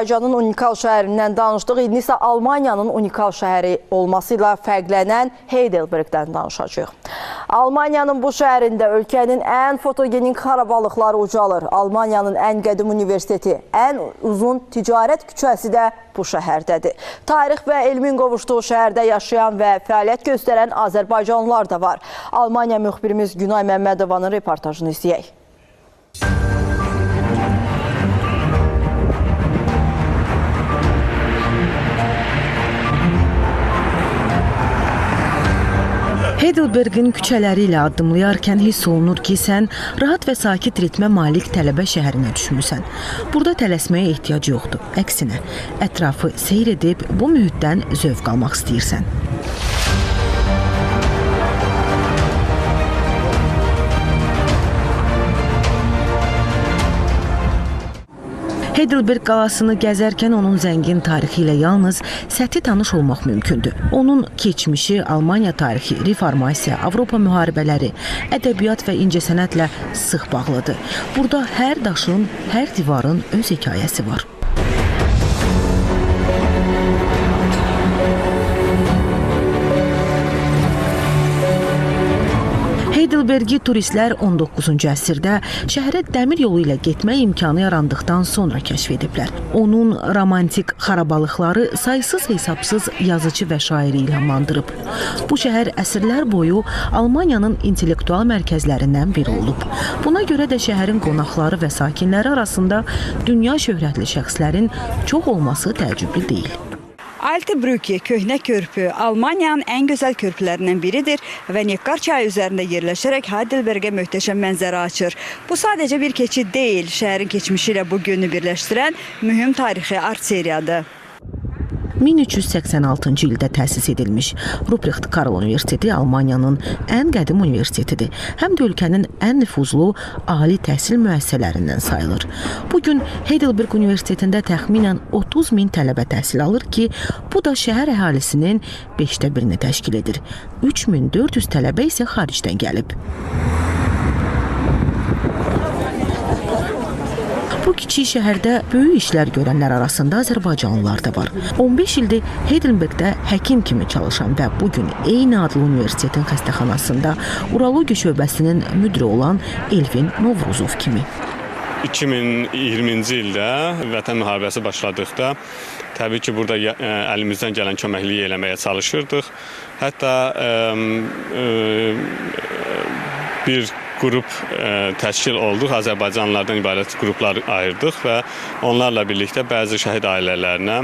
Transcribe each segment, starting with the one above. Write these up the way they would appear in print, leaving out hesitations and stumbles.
Azərbaycanın unikal şəhərindən danışdıq. İndi isə Almaniyanın unikal şəhəri olmasıyla fərqlənən Heidelbergdən danışacağıq. Almaniyanın bu şəhərində ölkənin ən fotogenik xarabalıqları ucalır. Almaniyanın ən qədim universiteti, ən uzun ticarət küçəsi də bu şəhərdədir. Tarix və elmin qovuşduğu şəhərdə yaşayan və fəaliyyət göstərən Azərbaycanlılar da var. Almaniya müxbirimiz Günay Məmmədovanın reportajını izləyək. Heidelbergin küçələri ilə addımlayarkən hiss olunur ki, sən rahat və sakit ritmə malik tələbə şəhərinə düşmüsən. Burada tələsməyə ehtiyac yoxdur. Əksinə, ətrafı seyr edib bu mühitdən zövq almaq istəyirsən. Heidelberg qalasını gəzərkən onun zəngin tarixi ilə yalnız səthi tanış olmaq mümkündür. Onun keçmişi, Almaniya tarixi, reformasiya, Avropa müharibələri, ədəbiyyat və incəsənətlə sıx bağlıdır. Burada hər daşın, hər divarın öz hekayəsi var. Heidelbergi turistlər 19-cu əsrdə şəhərə dəmir yolu ilə getmək imkanı yarandıqdan sonra kəşf ediblər. Onun romantik xarabalıqları saysız hesabsız yazıcı və şairi ilhamlandırıb. Bu şəhər əsrlər boyu Almaniyanın intellektual mərkəzlərindən biri olub. Buna görə də şəhərin qonaqları və sakinləri arasında dünya şöhrətli şəxslərin çox olması təəccüblü deyil. Alte Brücke, köhnə körpü, Almaniyanın ən gözəl körpülərindən biridir və Neckar çayı üzərində yerləşərək Heidelbergə möhtəşəm mənzərə açır. Bu sadəcə bir keçid deyil, şəhərin keçmişi ilə bu günü birləşdirən mühüm tarixi arteriyadır. 1386-cı ildə təsis edilmiş Ruprecht Karl Universiteti Almaniyanın ən qədim universitetidir. Həm də ölkənin ən nüfuzlu ali təhsil müəssisələrindən sayılır. Bugün Heidelberg Universitetində təxminən 30 min tələbə təhsil alır ki, bu da şəhər əhalisinin 5də birini təşkil edir. 3400 tələbə isə xaricdən gəlib. Bu kiçik şəhərdə böyük işlər görənlər arasında Azərbaycanlılar da var. 15 ildir Heidelbergdə həkim kimi çalışan və bugün eyni adlı universitetin xəstəxanasında urologiya şöbəsinin müdiri olan Elvin Novruzov kimi. 2020-ci ildə Vətən müharibəsi başladıqda təbii ki, burada əlimizdən gələn köməkliyi eləməyə çalışırdıq. Hətta bir qrup təşkil olduq, Azərbaycanlılardan ibarət qruplar ayırdıq və onlarla birlikdə bəzi şəhid ailələrinə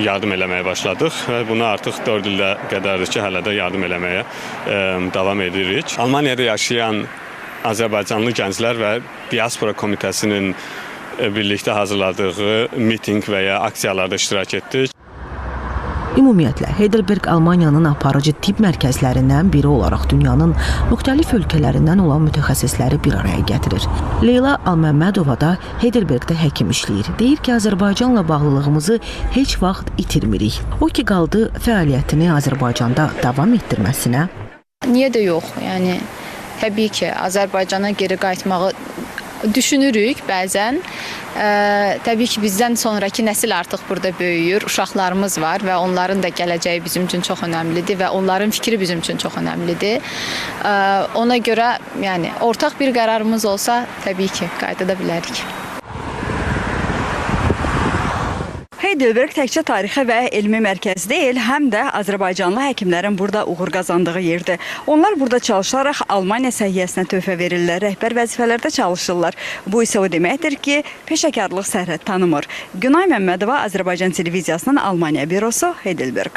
yardım eləməyə başladıq və bunu artıq 4 ildə qədərdir ki, hələ də yardım eləməyə davam edirik. Almaniyada yaşayan Azərbaycanlı gənclər və Diaspora Komitəsinin birlikdə hazırladığı miting və ya aksiyalarda iştirak etdik. Ümumiyyətlə, Heidelberg Almaniyanın aparıcı tibb mərkəzlərindən biri olaraq dünyanın müxtəlif ölkələrindən olan mütəxəssisləri bir araya gətirir. Leyla Alməmmədova da Heidelbergdə həkim işləyir. Deyir ki, Azərbaycanla bağlılığımızı heç vaxt itirmirik. O ki, qaldı fəaliyyətini Azərbaycanda davam etdirməsinə. Niyə də yox? Yəni, təbii ki, Azərbaycana geri qayıtmağı düşünürük bəzən. Təbii ki, bizdən sonraki nəsil artıq burada böyüyür, uşaqlarımız var və onların da gələcəyi bizim üçün çox önəmlidir və onların fikri bizim üçün çox önəmlidir. Ona görə, yəni, ortaq bir qərarımız olsa, təbii ki, qayıda bilərik. Heidelberg təkcə tarixi və elmi mərkəz deyil, həm də Azərbaycanlı həkimlərin burada uğur qazandığı yerdir. Onlar burada çalışaraq Almaniya səhiyyəsinə töhfə verirlər, rəhbər vəzifələrdə çalışırlar. Bu isə o deməkdir ki, peşəkarlıq sərhəd tanımır. Günay Məmmədova, Azərbaycan televiziyasının Almaniya bürosu, Heidelberg.